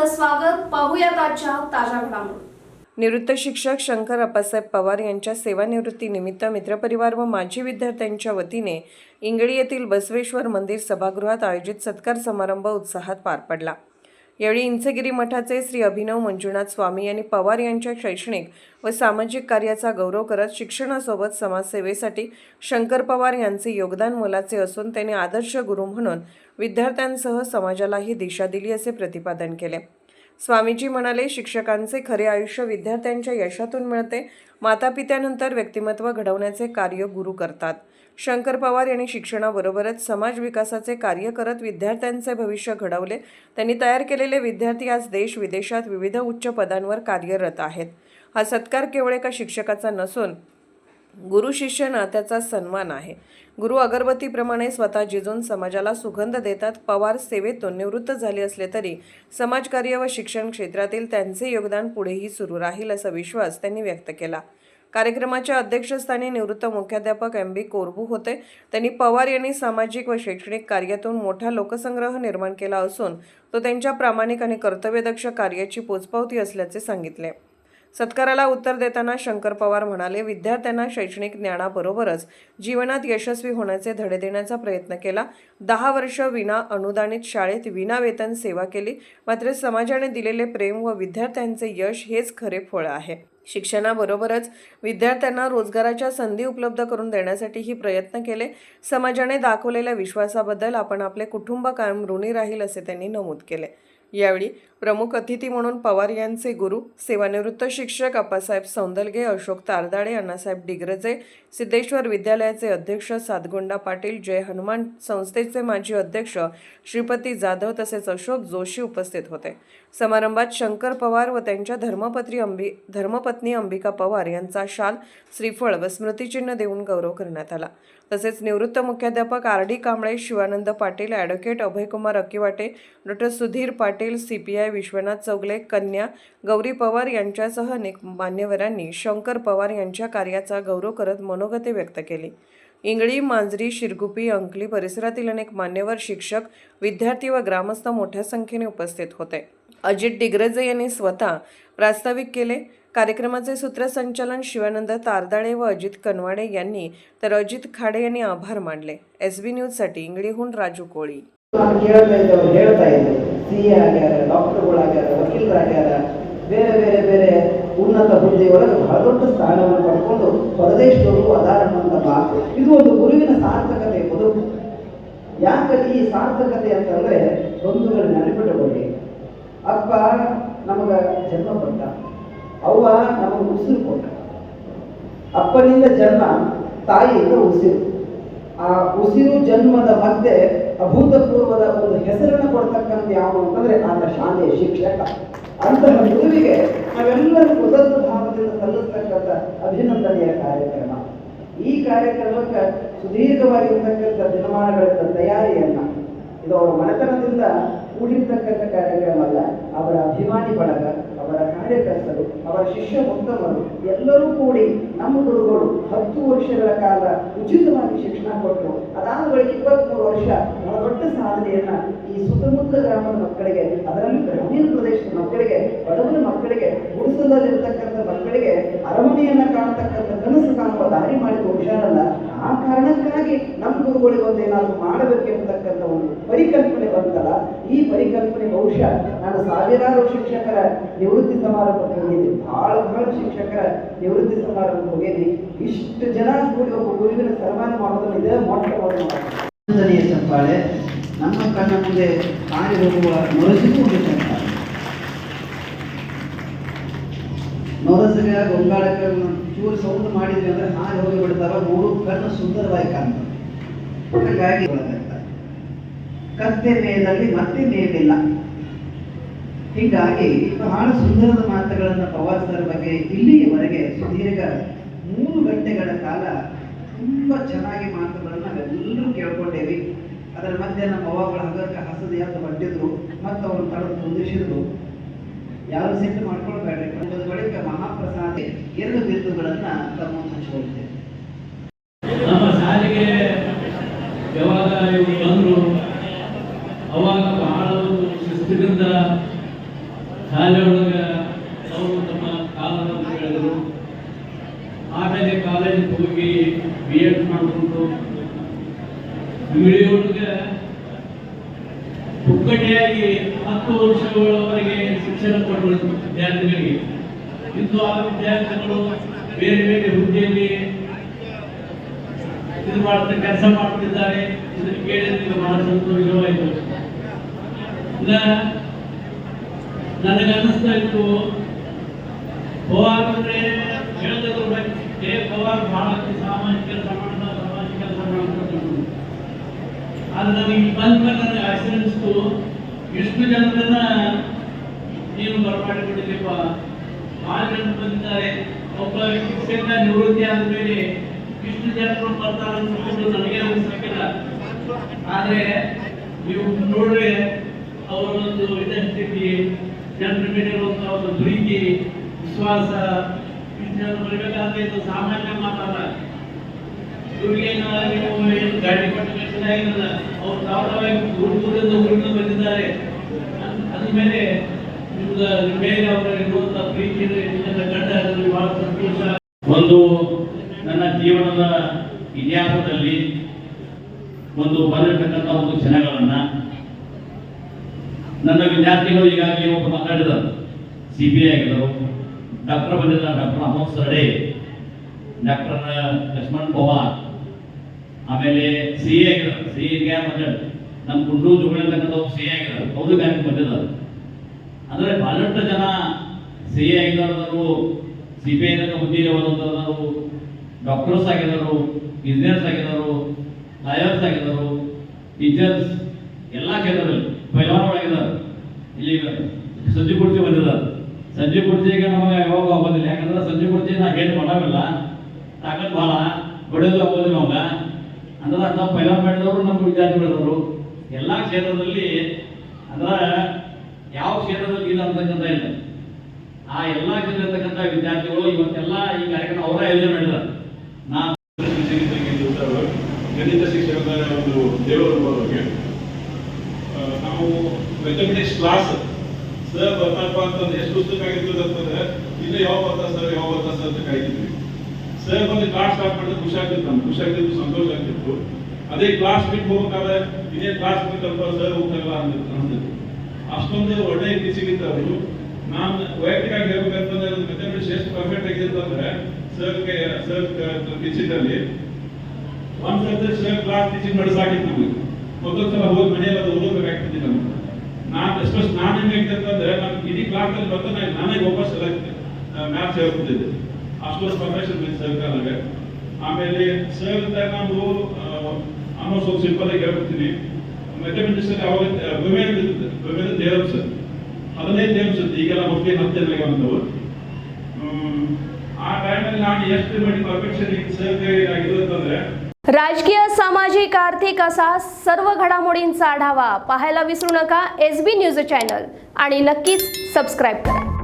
आपलं स्वागत. पाहूयात आजच्या ताज्या घडामोडी. निवृत्त शिक्षक शंकर अप्पासाहेब पवार यांच्या सेवानिवृत्तीनिमित्त मित्रपरिवार व माजी विद्यार्थ्यांच्या वतीने इंगळी येथील बसवेश्वर मंदिर सभागृहात आयोजित सत्कार समारंभ उत्साहात पार पडला. यावेळी इंचगिरी मठाचे श्री अभिनव मंजुनाथ स्वामी यांनी पवार यांच्या शैक्षणिक व सामाजिक कार्याचा गौरव करत शिक्षणासोबत समाजसेवेसाठी शंकर पवार यांचे योगदान मोलाचे असून त्यांनी आदर्श गुरु म्हणून विद्यार्थ्यांसह समाजालाही दिशा दिली असे प्रतिपादन केले. स्वामीजी म्हणाले, शिक्षकांचे खरे आयुष्य विद्यार्थ्यांच्या यशातून मिळते. मातापित्यानंतर व्यक्तिमत्व घडवण्याचे कार्य गुरु करतात. शंकर पवार यांनी शिक्षणाबरोबरच समाज विकासाचे कार्य करत विद्यार्थ्यांचे भविष्य घडवले. त्यांनी तयार केलेले विद्यार्थी आज देश विदेशात विविध उच्च पदांवर कार्यरत आहेत. हा सत्कार केवळ एका शिक्षकाचा नसून गुरु शिष्य नात्याचा सन्मान आहे. गुरु अगरबत्तीप्रमाणे स्वतः जिजून समाजाला सुगंध देतात. पवार सेवेतून निवृत्त झाले असले तरी समाजकार्य व शिक्षण क्षेत्रातील त्यांचे योगदान पुढेही सुरू राहील असा विश्वास त्यांनी व्यक्त केला. कार्यक्रमाच्या अध्यक्षस्थानी निवृत्त मुख्याध्यापक MB कोरबू होते. त्यांनी पवार यांनी सामाजिक व शैक्षणिक कार्यातून मोठा लोकसंग्रह निर्माण केला असून तो त्यांच्या प्रामाणिक आणि कर्तव्यदक्ष कार्याची पोचपावती असल्याचे सांगितले. सत्काराला उत्तर देताना शंकर पवार म्हणाले, विद्यार्थ्यांना शैक्षणिक ज्ञानाबरोबरच जीवनात यशस्वी होण्याचे धडे देण्याचा प्रयत्न केला. 10 वर्ष विना अनुदानित शाळेत विना वेतन सेवा केली. मात्र समाजाने दिलेले प्रेम व विद्यार्थ्यांचे यश हेच खरे फळ आहे. शिक्षणाबरोबरच विद्यार्थ्यांना रोजगाराच्या संधी उपलब्ध करून देण्यासाठीही प्रयत्न केले. समाजाने दाखवलेल्या विश्वासाबद्दल आपण आपले कुटुंब कायम ऋणी राहील असे त्यांनी नमूद केले. यावेळी प्रमुख अतिथी म्हणून पवार यांचे गुरु सेवानिवृत्त शिक्षक अप्पासाहेब सौंदलगे, अशोक तारदाळे, अण्णासाहेब डिग्रजे, सिद्धेश्वर विद्यालयाचे अध्यक्ष सातगोंडा पाटील, जय हनुमान संस्थेचे माजी अध्यक्ष श्रीपती जाधव तसेच अशोक जोशी उपस्थित होते. समारंभात शंकर पवार व त्यांच्या धर्मपत्नी अंबिका पवार यांचा शाल, श्रीफळ व स्मृतिचिन्ह देऊन गौरव करण्यात आला. तसेच निवृत्त मुख्याध्यापक RD कांबळे, शिवानंद पाटील, ॲडव्होकेट अभयकुमार अकिवाटे, डॉ. सुधीर पाटील, CPI विश्वनाथ चौगले, कन्या गौरी पवार यांच्यासह अनेक मान्यवरांनी शंकर पवार यांच्या कार्याचा गौरव करत मनोगते व्यक्त केली. इंगळी, मांजरी, शिरगुपी, अंकली परिसरातील अनेक मान्यवर, शिक्षक, विद्यार्थी व ग्रामस्थ मोठ्या संख्येने उपस्थित होते. अजित डिग्रजे यांनी स्वतः प्रास्ताविक केले. कार्यक्रमाचे सूत्रसंचालन शिवानंद तारदाळे व अजित कनवाडे यांनी तर अजित खाडे यांनी आभार मानले. SB न्यूजसाठी इंगळीहून राजू कोळी. CA ಆಗ್ಯಾರ, ಡಾಕ್ಟರ್ಗಳಾಗ್ಯಾರ, ವಕೀಲರಾಗ್ಯಾರ, ಬೇರೆ ಉನ್ನತ ಹುದ್ದೆಯೊಳಗೆ ಬಹಳ ದೊಡ್ಡ ಸ್ಥಾನವನ್ನು ಪಡ್ಕೊಂಡು ಹೊರದೇಶದವರು ಅದಾರ ಅನ್ನುವಂಥ ಮಾತು. ಇದು ಒಂದು ಗುರುವಿನ ಸಾರ್ಥಕತೆ ಬದುಕು. ಯಾಕೆ ಈ ಸಾರ್ಥಕತೆ ಅಂತಂದ್ರೆ ಬಂಧುಗಳು ನೆನಪಿಟ್ಟುಕೊಳ್ಳಿ. ಅಪ್ಪ ನಮಗ ಜನ್ಮ ಕೊಟ್ಟ, ಅವ್ವ ನಮಗೆ ಉಸಿರು ಕೊಟ್ಟ. ಅಪ್ಪನಿಂದ ಜನ್ಮ, ತಾಯಿಯಿಂದ ಉಸಿರು. ಆ ಉಸಿರು ಜನ್ಮದ ಮಧ್ಯೆ ಅಭೂತಪೂರ್ವದ ಒಂದು ಹೆಸರನ್ನು ಕೊಡ್ತಕ್ಕಂಥ ಯಾವ ಅಂತಂದ್ರೆ ಆತ ಶಾಲೆಯ ಶಿಕ್ಷಕ. ಅಂತಹ ಗುರುವಿಗೆ ನಾವೆಲ್ಲರೂ ಉದತ್ತ ಭಾವದಿಂದ ಸಲ್ಲಿಸ್ತಕ್ಕಂಥ ಅಭಿನಂದನೆಯ ಕಾರ್ಯಕ್ರಮ. ಈ ಕಾರ್ಯಕ್ರಮಕ್ಕೆ ಸುದೀರ್ಘವಾಗಿರ್ತಕ್ಕಂಥ ದಿನಮಾನಗಳಿಂದ ತಯಾರಿಯನ್ನ, ಇದು ಅವರ ಮನೆತನದಿಂದ ಕೂಡಿರ್ತಕ್ಕಂಥ ಕಾರ್ಯಕ್ರಮ ಅಲ್ಲ. ಅವರ ಅಭಿಮಾನಿ ಬಳಗ, ಅವರ ಕಾರ್ಯಕರ್ತರು, ಅವರ ಶಿಷ್ಯ ಉತ್ತಮರು ಎಲ್ಲರೂ ಕೂಡಿ ನಮ್ಮ ಗುರುಗಳು 10 ವರ್ಷಗಳ ಕಾಲ ಉಚಿತವಾಗಿ ಶಿಕ್ಷಣ ಕೊಟ್ಟರು. ಅದಾದ ಬಳಿಕ 23 ವರ್ಷ ಬಹಳ ದೊಡ್ಡ ಸಾಧನೆಯನ್ನ ಈ ಸುತ್ತಮುತ್ತ ಗ್ರಾಮದ ಮಕ್ಕಳಿಗೆ, ಅದರಲ್ಲಿ ಗ್ರಾಮೀಣ ಪ್ರದೇಶದ ಮಕ್ಕಳಿಗೆ, ಬಡವರ ಮಕ್ಕಳಿಗೆ, ಗುಡಿಸಲಲ್ಲಿರ್ತಕ್ಕಂಥ ಮಕ್ಕಳಿಗೆ ಅರಮನೆಯನ್ನ ಕಾಣತಕ್ಕಂಥ ಕನಸು ಕಾಣುವ ದಾರಿ ಮಾಡಿ ಹುಷಾರಲ್ಲ. ಆ ಕಾರಣಕ್ಕಾಗಿ ನಮ್ಮ ಗುರುಗಳಿಗೆ ಒಂದೇನಾದ್ರು ಮಾಡಬೇಕೆಂಬತಕ್ಕಂಥ ಒಂದು ಪರಿಕಲ್ಪನೆ ಬಂತಲ್ಲ. ಈ ಪರಿಕಲ್ಪನೆ ಬಹುಶಃ ನಾನು ಸಾವಿರಾರು ಶಿಕ್ಷಕರ ನಿವೃತ್ತಿ ಸಮಾರಂಭಕ್ಕೆ ಹೋಗಿದ್ದೀನಿ, ಬಹಳ ಶಿಕ್ಷಕರ ನಿವೃತ್ತಿ ಸಮಾರಂಭಕ್ಕೆ ಹೋಗಿದ್ದೀನಿ. ಇಷ್ಟು ಜನ ಕೂಡಿ ಒಬ್ಬ ಗುರುವಿನ ಸನ್ಮಾನ ಮಾಡೋದನ್ನು ಇದೇ ಮೊಟ್ಟಮೊದಲನೆಯ ಚಪ್ಪಾಳೆ. ನಮ್ಮ ಕಣ್ಣ ಮುಂದೆ ಹಾರಿ ಹೋಗುವ ನೊರಸಿಗೂ ಚಪ್ಪಾಳೆ. ನೊರಸಿಗೆ ಗೊಂಗಾಳಕ್ಕೆ ಚೂರು ಸೌಂಡ್ ಮಾಡಿದ್ವಿ ಅಂದ್ರೆ ಹಾರಿ ಹೋಗಿ ಬಿಡ್ತಾರ. 3 ಕಣ್ಣು ಸುಂದರವಾಗಿ ಕಾಣ್ತವೆ. ಹಾಗಾಗಿ ಕತ್ತೆ ಮೇದಲ್ಲಿ ಮತ್ತೆ ಮೇಲಿಲ್ಲ. ಹೀಗಾಗಿ ಬಹಳ ಸುಂದರದ ಮಾತುಗಳನ್ನು ಪವಾರ್ ಸರ್ ಬಗ್ಗೆ ಇಲ್ಲಿಯವರೆಗೆ ಸುದೀರ್ಘ 3 ಗಂಟೆಗಳ ಕಾಲ ತುಂಬಾ ಚೆನ್ನಾಗಿ ಮಾತುಗಳನ್ನು ನಾವೆಲ್ಲರೂ ಕೇಳ್ಕೊಂಡೇವಿ. ಅದರ ಮಧ್ಯೆ ನಮ್ಮ ಅವ್ವಗಳ ಹಗರಕ್ಕೆ ಹಸದು ಯಾಕೆ ಹೊಟ್ಟಿದ್ರು ಮತ್ತು ಅವರು ತಡೆದು ಕುಂದಿಸಿದ್ರು. ಯಾರು ಸಿಟ್ಟು ಮಾಡ್ಕೊಳ್ಬೇಡ್ರಿ. ಅದರ ಬಳಿಕ ಮಹಾಪ್ರಸಾದ 2 ಬಿಂದುಗಳನ್ನು ತಮ್ಮ ಹಂಚಿಕೊಳ್ತೇವೆ. ನಮ್ಮ ಶಾಲೆಗೆ ಯಾವಾಗ ಇವರು ಬಂದರು ಅವಾಗ ಬಹಳ ಶಿಸ್ತಿನಿಂದ ಶಾಲೆ ಒಳಗೆ ಅವರು ತಮ್ಮ ಕಾಲವನ್ನು ಬೆಳೆದರು. ಆಮೇಲೆ ಕಾಲೇಜಿಗೆ ಹೋಗಿ B.Ed ಮಾಡಿಕೊಂಡು ಇಂಗ್ಲಿಯೊಳಗೆ ಪುಕ್ಕಟೆಯಾಗಿ 10 ವರ್ಷಗಳವರೆಗೆ ಶಿಕ್ಷಣ ಕೊಟ್ಟರು ವಿದ್ಯಾರ್ಥಿಗಳಿಗೆ. ಇಂದು ಆ ವಿದ್ಯಾರ್ಥಿಗಳು ಬೇರೆ ಬೇರೆ ಹುದ್ದೆಯಲ್ಲಿ ಕೆಲಸ ಮಾಡುತ್ತಿದ್ದಾರೆ. ಇದನ್ನು ಕೇಳಿದ್ರೆ ಬಹಳ ಸಂತೋಷವಾಯಿತು. ನನಗೆ ಅನ್ನಿಸ್ತಾ ಇತ್ತು, ಪವಾರ್ ಅಂದ್ರೆ ಹೇಳಿದ್ರು ಪವಾರ್ ಬಹಳ ಸಾಮಾಜಿಕ ಕೆಲಸ ಮಾಡ್ತಾರೆ. ಆದ್ರೆ ನನಗೆ ಬಂದ ಮೇಲೆ ನನಗೆ ಆಶ್ಚರ್ಯ ಅನಿಸ್ತು, ಇಷ್ಟು ಜನರನ್ನ ನೀನು ಬರಮಾಡಿಕೊಂಡಿದ್ದೀಪ. 6 ಜನ ಬಂದಿದ್ದಾರೆ. ಒಬ್ಬ ಶಿಕ್ಷಕ ನಿವೃತ್ತಿ ಆದ ಮೇಲೆ ಇಷ್ಟು ಜನರು ಬರ್ತಾರೆ ಅಂತ ನನಗೆ ಅನಿಸ್ಬೇಕಿಲ್ಲ. ಆದರೆ ನೀವು ನೋಡ್ರೆ ಅವರ ಒಂದು ಇದಸ್ಥಿತಿ, ಜನರ ಮೇಲೆ ಇರುವಂತಹ ಒಂದು ಪ್ರೀತಿ, ವಿಶ್ವಾಸ, ಇಷ್ಟು ಜನ ಬರಬೇಕಾದ್ರೆ ಇದು ಸಾಮಾನ್ಯ ಮಾತಲ್ಲ. ಇವರಿಗೆ ನೀವು ಏನು ಗಾಡಿ ಕೊಟ್ಟು ಕಳಿಸಿಲ್ಲ, ಅವ್ರು ತಾವವಾಗಿ ದೂರದಿಂದ ಊರಿಂದ ಬಂದಿದ್ದಾರೆ. ಅದ್ರ ಮೇಲೆ ನಿಮ್ಗೆ ಮೇಲೆ ಅವರ ಇರುವಂತಹ ಪ್ರೀತಿ ಕಂಡ ಬಹಳ ಸಂತೋಷ. ಒಂದು ನನ್ನ ಜೀವನದ ಇತಿಹಾಸದಲ್ಲಿ ಒಂದು ಬಂದಿರತಕ್ಕಂಥ ಒಂದು ಕ್ಷಣಗಳನ್ನ ನನ್ನ ವಿದ್ಯಾರ್ಥಿಗಳು ಈಗಾಗಲೇ ಒಬ್ಬ ಮಾತಾಡಿದರು, CPI ಆಗಿದ್ದರು, ಡಾಕ್ಟರ್ ಬಂದಿದ್ದಾರೆ, ಡಾಕ್ಟರ್ ಅಮೋಕ್ ಸರ್ಡೆ, ಡಾಕ್ಟರ್ ಲಕ್ಷ್ಮಣ್ ಪವಾರ್, ಆಮೇಲೆ CA ಆಗಿದ್ದಾರೆ. CA ಬಂದಿದ್ದಾರೆ, ನಮ್ಮ ಕುಂಡೂರು ಜುಗಳಿರ್ತಕ್ಕಂಥ CA ಆಗಿದ್ದಾರೆ, ಅವರು ಬ್ಯಾಂಕ್ ಬಂದಿದ್ದಾರೆ. ಅಂದರೆ ಬಹಳಷ್ಟು ಜನ CA ಆಗಿದ್ದಾರೆ, CPI ಹುದ್ದೆಯಲ್ಲಿ ಹೋದಂಥವರು, ಡಾಕ್ಟರ್ಸ್ ಆಗಿದ್ದರು, ಇಂಜಿನಿಯರ್ಸ್ ಆಗಿದ್ದರು, ಲಾಯರ್ಸ್ ಆಗಿದ್ದರು, ಟೀಚರ್ಸ್, ಎಲ್ಲ ಕ್ಷೇತ್ರದಲ್ಲಿ ಪೈಲವಾನಗಳಾಗಿದ್ದಾರೆ. ಇಲ್ಲಿ ಸಂಜೆ ಕುರ್ಚಿ ಬಂದಿದ್ದಾರೆ. ಸಂಜೆ ಕುರ್ಚಿಗೆ ನಮಗೆ ಯಾವಾಗ ಆಗೋದಿಲ್ಲ, ಯಾಕಂದ್ರೆ ಸಂಜೆ ಕುರ್ಚಿ ನಾ ಹೇಳಿ ಮಾಡೋಲ್ಲ, ತಾಕತ್ ಭಾಳ ಹೊಡೆದು ಆಗೋದಿಲ್ಲ ಅವಾಗ. ಅಂದ್ರೆ ನಾವು ಪೈಲವಾನ್ ಮಾಡಿದವರು ನಮ್ಮ ವಿದ್ಯಾರ್ಥಿಗಳಿದ್ರು. ಎಲ್ಲ ಕ್ಷೇತ್ರದಲ್ಲಿ ಅಂದ್ರೆ ಯಾವ ಕ್ಷೇತ್ರದಲ್ಲಿ ಇಲ್ಲ ಅಂತಕ್ಕಂಥ ಇಲ್ಲ. ಆ ಎಲ್ಲ ಕ್ಷೇತ್ರ ಇರ್ತಕ್ಕಂಥ ವಿದ್ಯಾರ್ಥಿಗಳು ಇವತ್ತೆಲ್ಲ ಈ ಕಾರ್ಯಕ್ರಮ ಅವರ ಆಯೋಜನೆ ಮಾಡಿದ್ದಾರೆ. ಗಣಿತ ಶಿಕ್ಷಕದ ಒಂದು ದೇವರು ಬರೋರಿಗೆ ನಾವು ಮ್ಯಾಥಮೆಟಿಕ್ಸ್ ಕ್ಲಾಸ್ ಸರ್ ಬರ್ತಾರಪ್ಪ ಅಂತಂದ್ರೆ ಎಷ್ಟು ಪುಸ್ತಕ ಆಗಿರ್ತದೆ ಅಂತಂದ್ರೆ ಇನ್ನು ಯಾವ ಬರ್ತಾ ಸರ್ ಅಂತ ಕಾಯ್ತಿದ್ವಿ. ಸರ್ ಬಂದು ಕ್ಲಾಸ್ ಸ್ಟಾರ್ಟ್ ಮಾಡಿದ್ರೆ ಖುಷಿ ಆಗ್ತಿತ್ತು, ಸಂತೋಷ ಆಗ್ತಿತ್ತು. ಅದೇ ಕ್ಲಾಸ್ ಬಿಟ್ಟು ಹೋಗ್ಬೇಕಾದ್ರೆ ಇದೇ ಕ್ಲಾಸ್ ಬಿಟ್ಟಲ್ಪ ಸರ್ ಹೋಗ್ತಾರಲ್ಲ ಅನ್ಸುತ್ತೆ. ಅಷ್ಟೊಂದು ಒಳ್ಳೆ ಟೀಚಿಂಗ್ ಇತ್ತು ಅವರು. ನಾನು ವೈಯಕ್ತಿಕವಾಗಿ ಹೇಳ್ಬೇಕಂತಂದ್ರೆ ಮ್ಯಾಥಮೆಟಿಕ್ಸ್ ಎಷ್ಟು ಪರ್ಫೆಕ್ಟ್ ಆಗಿದೆ ಅಂದ್ರೆ ಸರ್ ಟೀಚಿಂಗ್ ಅಲ್ಲಿ ಒಂದು ಸಬ್ಜೆಕ್ಟ್ ಸರ್ ಕ್ಲಾಸ್ ಟೀಚಿಂಗ್ ಮಾಡಿ ಸಾಕಿತ್ತು ನಮಗೆ. ಮೊದಲ ಸಲ ಹೋಗಿ ಮನೆಯಲ್ಲಿ ಅದು ಓದಬೇಕಾಗ್ತಿದ್ದೆ ನಮಗೆ. ನಾನು ಹೆಂಗಾಗ್ತದೆ ಅಂತಂದ್ರೆ ನಾನು ಇಡೀ ಕ್ಲಾಸ್ ಅಲ್ಲಿ ಬರ್ತಾ ನಾನೇ ವಾಪಸ್ ಮ್ಯಾಥ್ಸ್ ಹೇಳ್ತಿದ್ದೆ. ಅಷ್ಟೊಂದು ಪರ್ಫೆಕ್ಷನ್ ಬಂತು ಸರ್ ಕಾಲಾಗ. ಆಮೇಲೆ ಸರ್ ನಾನು ಆಲ್ಮೋಸ್ಟ್ ಸ್ವಲ್ಪ ಸಿಂಪಲ್ ಆಗಿ ಹೇಳ್ಬಿಡ್ತೀನಿ. ಮ್ಯಾಥಮೆಟಿಕ್ಸ್ ಅಲ್ಲಿ ಅವಾಗ ವಿಮೇನ್ ದೇರಂ ಸರ್ 15 ದೇರಂ ಈಗೆಲ್ಲ ಮೋಸ್ಟ್ಲಿ 10 ಆಗ್ಯಾವಂತವು. ಆ ಟೈಮಲ್ಲಿ ನಾನು ಎಷ್ಟು ಮಾಡಿ ಪರ್ಫೆಕ್ಷನ್ ಸರ್ ಆಗಿರೋದು ಅಂತಂದ್ರೆ राजकीय, सामाजिक, आर्थिक असा सर्व घडामोडींचा आढावा पाहायला विसरू नका SB न्यूज चॅनल आणि नक्कीच सबस्क्राईब करा.